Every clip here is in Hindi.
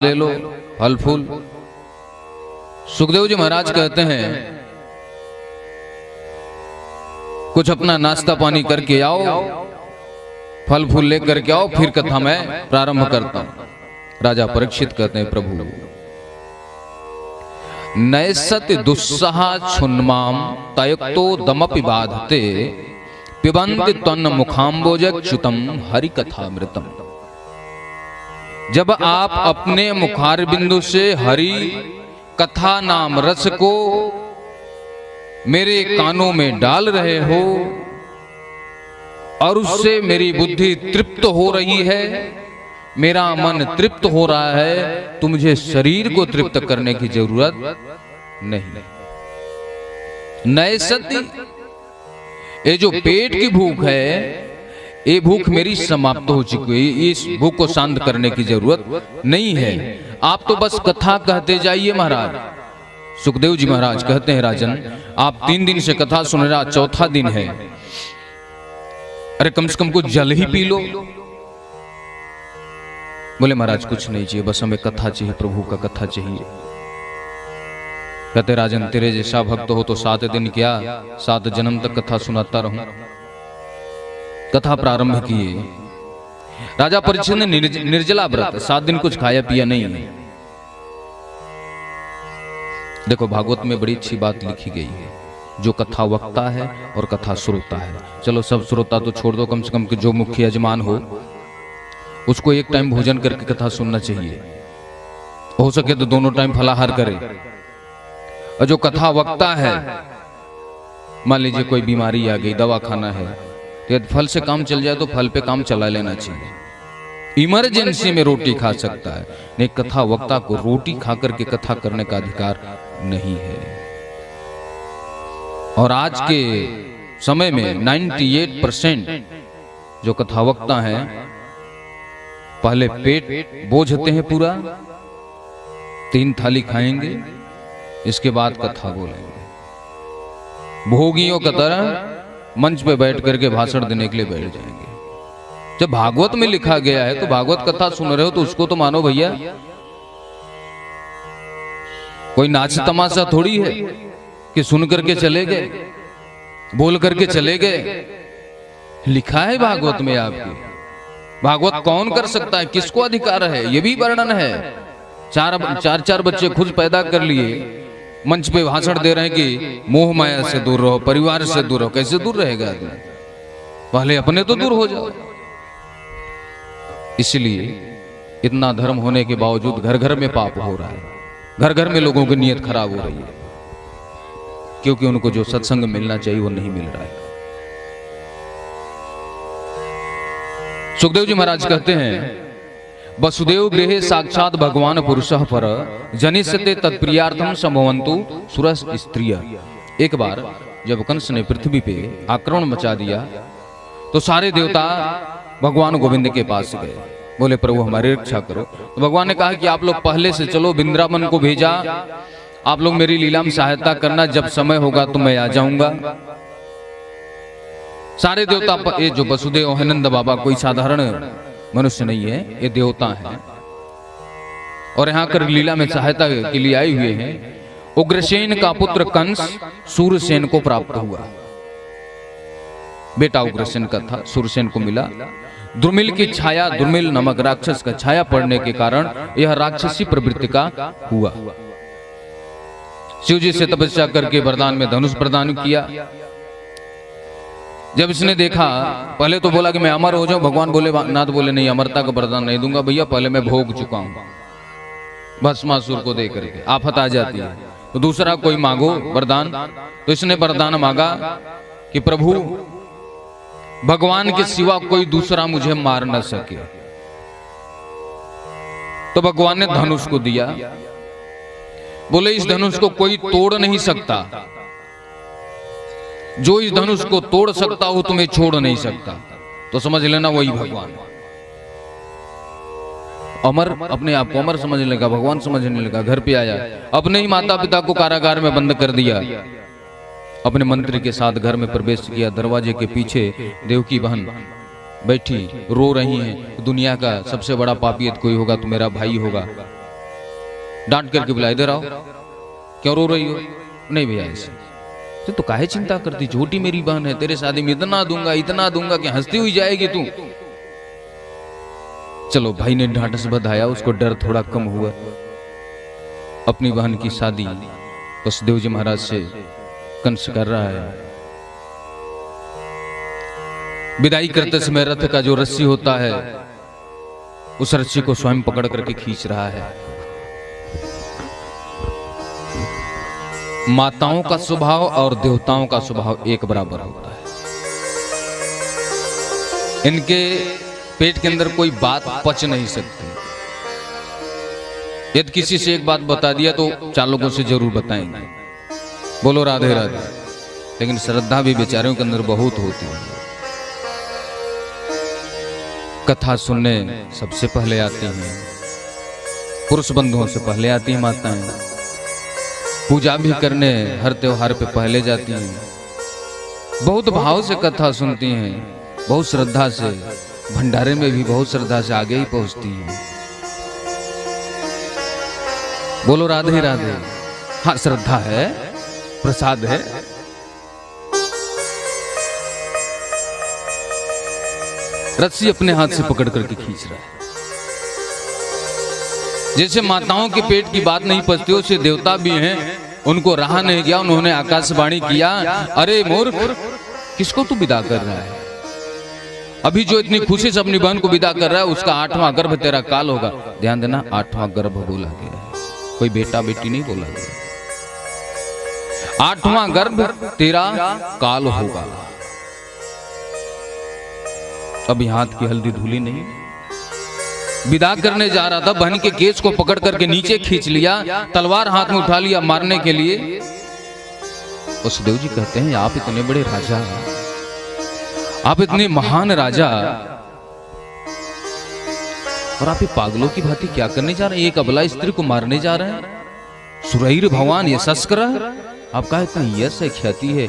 ले लो, फल फूल। सुखदेव जी महाराज कहते हैं कुछ अपना नाश्ता पानी करके आओ, फल फूल लेकर के आओ, फिर कथा मैं प्रारंभ करता हूं। राजा परीक्षित कहते हैं प्रभु नैसत दुस्सहा छुन्माम तयक्तो दमपि बाधते पिबन्ति तन्न मुखाम्बोजच्युतम हरि कथामृतम। जब आप अपने मुखार बिंदु से हरि कथा नाम रस को मेरे कानों में डाल रहे हो और उससे मेरी बुद्धि तृप्त हो रही है, मेरा मन तृप्त हो रहा है, तो मुझे शरीर को तृप्त करने की जरूरत नहीं। नए सत्य ये जो पेट की भूख है, ये भूख मेरी समाप्त हो चुकी है, इस भूख को शांत करने की जरूरत नहीं है। आप तो बस कथा कहते जाइए महाराज। सुखदेव जी महाराज कहते हैं राजन आप 3 दिन से कथा सुन रहे, आज चौथा दिन है, अरे कम से कम कुछ जल ही पी लो। बोले महाराज कुछ नहीं चाहिए, बस हमें कथा चाहिए, प्रभु का कथा चाहिए। कहते राजन तेरे जैसा भक्त हो तो 7 दिन क्या 7 जन्म तक कथा सुनाता रहूं। कथा प्रारंभ किए। राजा परीक्षित ने निर्जला व्रत 7 दिन कुछ खाया पिया नहीं है। देखो भागवत में बड़ी अच्छी बात लिखी गई है, जो कथा वक्ता है और कथा श्रोता है। चलो सब श्रोता तो छोड़ दो, कम से कम कि जो मुख्य यजमान हो उसको एक टाइम भोजन करके कथा सुनना चाहिए, हो सके तो दोनों टाइम फलाहार करे। और जो कथा वक्ता है, मान लीजिए कोई बीमारी आ गई, दवा खाना है, तो यदि फल से काम चल जाए तो फल पे काम चला लेना चाहिए। इमरजेंसी में रोटी खा सकता है, नहीं कथा वक्ता को रोटी खाकर के कथा करने का अधिकार नहीं है। और आज के समय में 98% जो कथा वक्ता है पहले पेट बोझते हैं पूरा, 3 थाली खाएंगे, इसके बाद कथा बोलेंगे। भोगियों की तरह मंच पे बैठ करके भाषण देने के लिए बैठ जाएंगे। जब भागवत में लिखा गया है तो भागवत कथा सुन रहे हो तो उसको तो मानो भैया, कोई नाच तमाशा थोड़ी है कि सुन करके चले गए, बोल करके चले गए। लिखा है भागवत में आपके। भागवत कौन कर सकता है, किसको अधिकार है, ये भी वर्णन है। 4 बच्चे खुद पैदा कर लिए, मंच पे भाषण दे रहे हैं कि मोह माया से दूर रहो, परिवार से दूर रहो। कैसे दूर रहेगा आदमी, पहले अपने तो दूर हो जाओ। इसलिए इतना धर्म होने के बावजूद घर घर में पाप हो रहा है, घर घर में लोगों की नीयत खराब हो रही है, क्योंकि उनको जो सत्संग मिलना चाहिए वो नहीं मिल रहा है। सुखदेव जी महाराज कहते हैं वसुदेव गृहे साक्षात भगवान पुरुषः पर जनिष्यते तत्प्रियार्थम संभवन्तु सुरस स्त्रिय। एक बार जब कंस ने पृथ्वी पे आक्रमण मचा दिया तो सारे देवता भगवान गोविंद के पास गए, बोले प्रभु हमारी रक्षा करो। तो भगवान ने कहा कि आप लोग पहले से चलो, वृंदावन को भेजा, आप लोग मेरी लीला में सहायता करना, जब समय होगा तो मैं आ जाऊंगा। सारे देवता, ये जो वसुदेव आनंद बाबा कोई साधारण मनुष्य नहीं है, ये देवता है और यहाँ कर लीला में सहायता के लिए आए हुए हैं। उग्रसेन का पुत्र कंस सूरसेन को प्राप्त हुआ, बेटा उग्रसेन का था, सूरसेन को मिला। द्रुमिल की छाया, द्रुमिल नामक राक्षस का छाया पड़ने के कारण यह राक्षसी प्रवृत्ति का हुआ। शिव जी से तपस्या करके वरदान में धनुष प्रदान किया। जब इसने देखा, पहले तो बोला कि मैं अमर हो जाऊं, भगवान बोले नाथ बोले नहीं, अमरता का वरदान नहीं दूंगा भैया, पहले मैं भोग चुका हूं। भस्मासुर को दे करके आफत आ जाती है, तो दूसरा कोई मांगो वरदान। तो इसने वरदान मांगा कि प्रभु भगवान के सिवा कोई दूसरा मुझे मार न सके। तो भगवान ने धनुष को दिया, बोले इस धनुष को कोई तोड़ नहीं सकता, जो इस धनुष को तोड़ सकता हो तुम्हें छोड़ नहीं सकता। तो समझ लेना वही भगवान। अमर अपने आप को अमर समझने लगा, भगवान समझने लगा। घर पे आया, अपने ही माता पिता को कारागार में बंद कर दिया, अपने मंत्री के साथ घर में प्रवेश किया। दरवाजे के पीछे देवकी बहन बैठी रो रही हैं, दुनिया का सबसे बड़ा पापी कोई होगा तो मेरा भाई होगा। डांट करके बुला, इधर आओ, क्यों रो रही हो? नहीं भैया ऐसे। तो काहे चिंता करती, छोटी मेरी बहन है, तेरे शादी में इतना दूंगा कि हंसती हुई जाएगी तू। चलो भाई ने ढांढस बधाया, उसको डर थोड़ा कम हुआ। अपनी बहन की शादी वसुदेव जी महाराज से कंस कर रहा है। विदाई करते समय रथ का जो रस्सी होता है, उस रस्सी को स्वयं पकड़ करके खींच रहा है। माताओं का स्वभाव और देवताओं का स्वभाव एक बराबर होता है। इनके पेट के अंदर कोई बात पच नहीं सकती। यदि किसी से एक बात बता दिया तो 4 लोगों से जरूर बताएंगे, बोलो राधे राधे। लेकिन श्रद्धा भी बेचारों के अंदर बहुत होती है। कथा सुनने सबसे पहले आती हैं, पुरुष बंधुओं से पहले आती हैं माताएं। पूजा भी करने हर त्योहार पे पहले जाती हैं। बहुत भाव से कथा सुनती हैं, बहुत श्रद्धा से, भंडारे में भी बहुत श्रद्धा से आगे ही पहुंचती हैं। बोलो राधे राधे। हाँ, श्रद्धा है, प्रसाद है। रस्सी अपने हाथ से पकड़ करके खींच रहा है। जैसे माताओं के पेट की बात नहीं पचती, उससे देवता भी हैं, उनको रहा नहीं गया, उन्होंने आकाशवाणी किया, अरे मूर्ख, किसको तू विदा कर रहा है? अभी जो इतनी खुशी से अपनी बहन को विदा कर रहा है, उसका 8वां गर्भ तेरा काल होगा। ध्यान देना, 8वां गर्भ बोला गया है, कोई बेटा बेटी नहीं बोला गया। 8वां गर्भ तेरा काल होगा। अभी हाथ की हल्दी धूली नहीं। विदा करने जा रहा था, बहन के केस को पकड़ करके नीचे खींच लिया, तलवार हाथ में उठा लिया मारने के लिए। वसुदेव जी कहते हैं, आप इतने बड़े राजा हैं, आप इतने महान राजा, और आप ये पागलों की भांति क्या करने जा रहे हैं? एक अबला स्त्री को मारने जा रहे हैं। सुरैर भगवान यशस्कर, आपका इतना यश है, ख्याति है।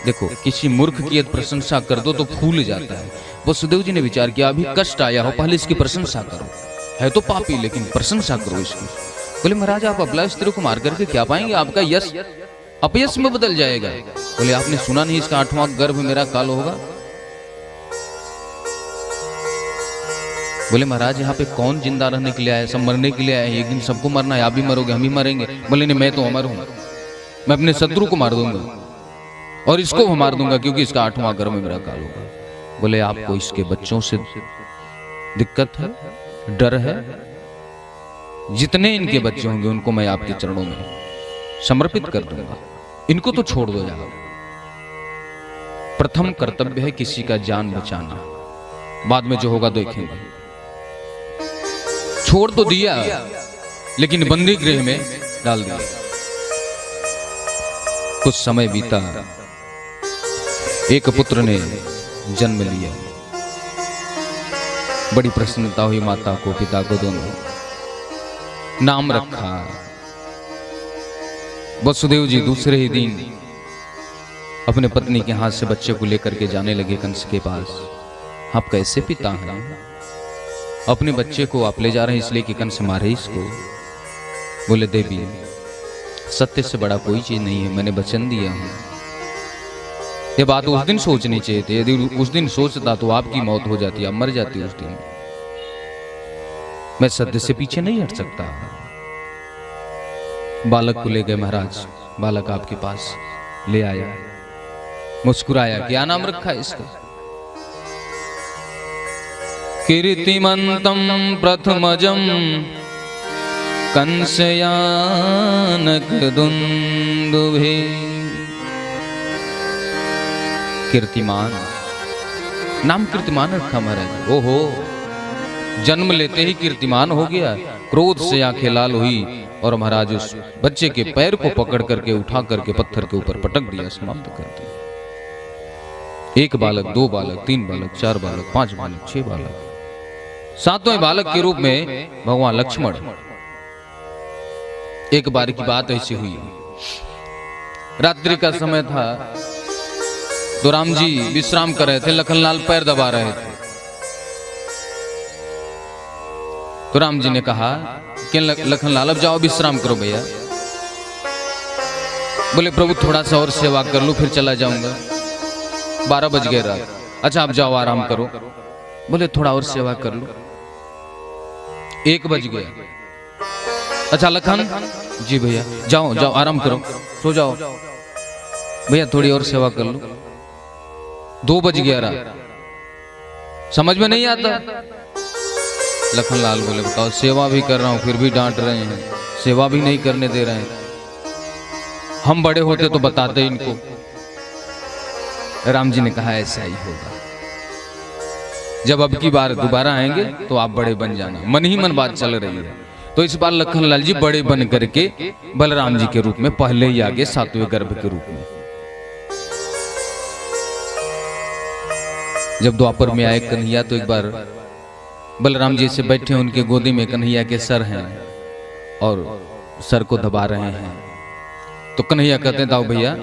देखो, किसी मूर्ख की यदि प्रशंसा कर दो तो फूल जाता है। वसुदेव जी ने विचार किया, अभी कष्ट आया हो, पहले इसकी प्रशंसा करो। है तो पापी, लेकिन प्रशंसा करो इसकी। बोले महाराज, आप अबला स्त्री को मार करके क्या पाएंगे? आपका यश अपयश में बदल जाएगा। बोले, आपने सुना नहीं, इसका 8वां गर्भ मेरा काल होगा। बोले महाराज, यहाँ पे कौन जिंदा रहने के लिए आया? सब मरने के लिए आया है, एक दिन सबको मरना है, आप भी मरोगे, हम भी मरेंगे। बोले नहीं, मैं तो अमर हूं, मैं अपने शत्रु को मार दूंगा और इसको मार दूंगा, क्योंकि इसका 8वां गर्भ में मेरा काल होगा। बोले, आपको इसके बच्चों से दिक्कत है, डर है? जितने इनके बच्चे होंगे उनको मैं आपके चरणों में समर्पित कर दूंगा, इनको तो छोड़ दो यार। प्रथम कर्तव्य है किसी का जान बचाना, बाद में जो होगा देखेंगे। छोड़ तो दिया, लेकिन बंदी गृह में डाल दिया। कुछ समय बीता, एक पुत्र ने जन्म लिया। बड़ी प्रसन्नता हुई माता को, पिता को, दोनों। नाम रखा वसुदेव जी। दूसरे ही दिन अपने पत्नी के हाथ से बच्चे को लेकर के जाने लगे कंस के पास। आप कैसे पिता हैं? अपने बच्चे को आप ले जा रहे हैं इसलिए कि कंस मारे इसको। बोले, देवी, सत्य से बड़ा कोई चीज नहीं है, मैंने वचन दिया हूं। ये बात उस दिन सोचनी चाहिए थी। यदि उस दिन सोचता तो आपकी मौत हो जाती, आप मर जाती उस दिन। मैं सत्य से पीछे नहीं हट सकता। बालक को ले गए महाराज। बालक आपके पास ले आया, मुस्कुराया। क्या नाम रखा है इसका? कीर्तिमंतम प्रथमजम कंसयानक दुंदुभे। कीर्तिमान, नाम कीर्तिमान रखा महाराज। ओहो, जन्म लेते ही कीर्तिमान हो गया। क्रोध से आंखें लाल हुई और महाराज उस बच्चे के पैर को पकड़ करके उठा करके पत्थर के ऊपर पटक दिया, समाप्त कर दिया। 1 बालक, 2 बालक, 3 बालक, 4 बालक, 5 बालक, 6 बालक, 7वें बालक के रूप में भगवान लक्ष्मण। एक बार की बात ऐसी हुई, रात्रि का समय था, तो राम जी विश्राम कर रहे थे, लखनलाल पैर दबा रहे थे। तो राम जी ने कहा, कि लखन लाल अब जाओ विश्राम करो भैया। बोले प्रभु थोड़ा सा और सेवा कर लूं फिर चला जाऊंगा। 12 बज गए रात। अच्छा आप जाओ आराम करो। बोले थोड़ा और सेवा कर लूं। 1 बज गया। अच्छा लखन जी भैया जाओ जाओ आराम करो सो जाओ भैया थोड़ी और सेवा कर लो। 2 बज गया रात। समझ में नहीं आता। लखन लाल बोले बताओ सेवा भी कर रहा हूं फिर भी डांट रहे हैं, सेवा भी नहीं करने दे रहे हैं। हम बड़े होते तो बताते इनको। राम जी ने कहा ऐसा ही होगा, जब अब की बार दोबारा आएंगे तो आप बड़े बन जाना। मन ही मन बात चल रही है। तो इस बार लखन लाल जी बड़े बन करके बलराम जी के रूप में पहले ही आगे 7वें गर्भ के रूप में। जब द्वापर में आए कन्हैया तो एक बार बलराम जी से बैठे, उनके गोदी में कन्हैया के सर हैं और सर को दबा रहे हैं। तो कन्हैया कहते हैं दाऊ भैया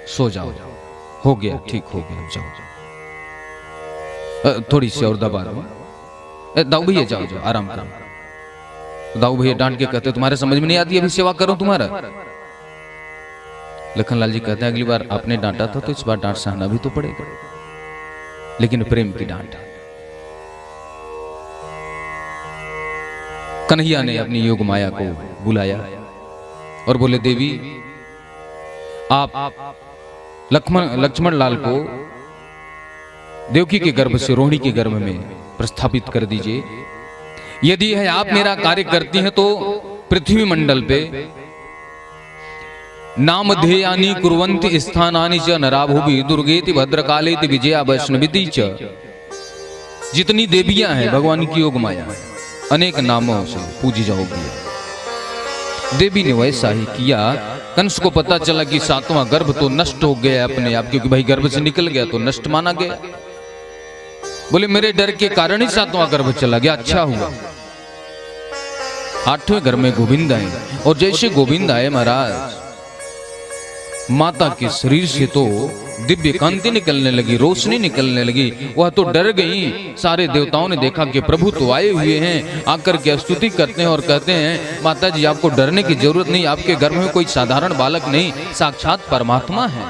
सो जाओ, हो गया ठीक हो गया, जाओ थोड़ी सी और दबा दो। दाऊ भैया जाओ जाओ आराम करो। दाऊ भैया डांट के कहते तुम्हारे समझ में नहीं आती अभी सेवा करो तुम्हारा। लखन लाल जी कहते हैं अगली बार आपने डांटा था तो इस बार डांट सहना भी तो पड़ेगा, लेकिन प्रेम की डांट है। कन्हैया ने अपनी योग माया को बुलाया और बोले देवी आप लक्ष्मण लाल को देवकी के गर्भ से रोहिणी के गर्भ में प्रस्थापित कर दीजिए। यदि है आप मेरा कार्य करती हैं तो पृथ्वी मंडल पे नामधेयानि कुर्वन्ति स्थानानि च नराभुवि दुर्गेति भद्रकालेति विजया वैष्णवीति च। जितनी देवियां हैं भगवान की योग माया अनेक नामों से पूजी जाओगी। देवी ने वैसा ही किया। कंस को पता चला कि 7वां गर्भ तो नष्ट हो गया अपने आप, क्योंकि भाई गर्भ से निकल गया तो नष्ट माना गया। बोले मेरे डर के कारण ही 7वां गर्भ चला गया। अच्छा हुआ 8वें घर में गोविंद आए और जैसे गोविंद आए महाराज माता के शरीर से तो दिव्य कांति निकलने लगी, रोशनी निकलने लगी। वह तो डर गई। सारे देवताओं ने देखा कि प्रभु तो आए हुए हैं, आकर के स्तुति करते हैं और कहते हैं माता जी आपको डरने की जरूरत नहीं, आपके गर्भ में कोई साधारण बालक नहीं, साक्षात परमात्मा है।